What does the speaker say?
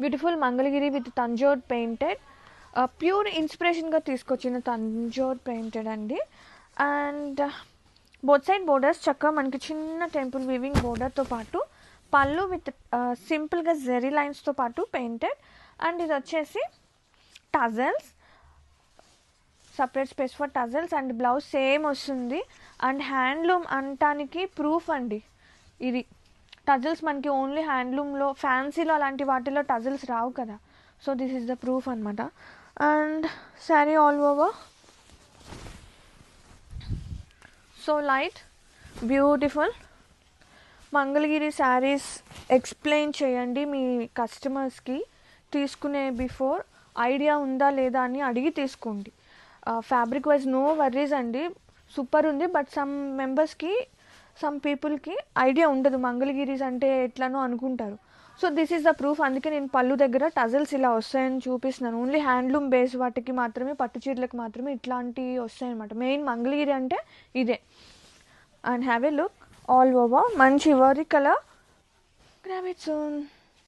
Beautiful Mangalagiri with Tanjore painted, pure ఇన్స్పిరేషన్గా తీసుకొచ్చిన Tanjore painted అండి. అండ్ బోత్ సైడ్ బోర్డర్స్ చక్కగా మనకి చిన్న టెంపుల్ వీవింగ్ బోర్డర్తో పాటు పళ్ళు విత్ సింపుల్గా జెరీ లైన్స్తో పాటు పెయింటెడ్. అండ్ ఇది వచ్చేసి tassels, separate space for tassels. And blouse same వస్తుంది. అండ్ హ్యాండ్లూమ్ అంటానికి ప్రూఫ్ అండి ఇది. టజల్స్ మనకి ఓన్లీ హ్యాండ్లూమ్లో, ఫ్యాన్సీలో అలాంటి వాటిలో టజల్స్ రావు కదా, so this is the proof అనమాట. And sari all over so light, beautiful. Mangalagiri saris explain చేయండి మీ కస్టమర్స్కి, తీసుకునే బిఫోర్ ఐడియా ఉందా లేదా అని అడిగి తీసుకోండి. ఫ్యాబ్రిక్ వైజ్ నో వర్రీస్ అండి, సూపర్ ఉంది. బట్ సమ్ మెంబర్స్కి, సమ్ పీపుల్కి ఐడియా ఉండదు మంగళగిరీస్ అంటే ఎట్లనో అనుకుంటారు. So this is the proof. అందుకే నేను పళ్ళు దగ్గర టజల్స్ ఇలా వస్తాయని చూపిస్తున్నాను. ఓన్లీ హ్యాండ్లూమ్ బేస్ వాటికి మాత్రమే, పట్టు చీరలకు మాత్రమే ఇట్లాంటివి వస్తాయన్నమాట. మెయిన్ మంగళగిరి అంటే ఇదే. And have a look all over, మంచి ఇవరీ కలర్. Grab it soon.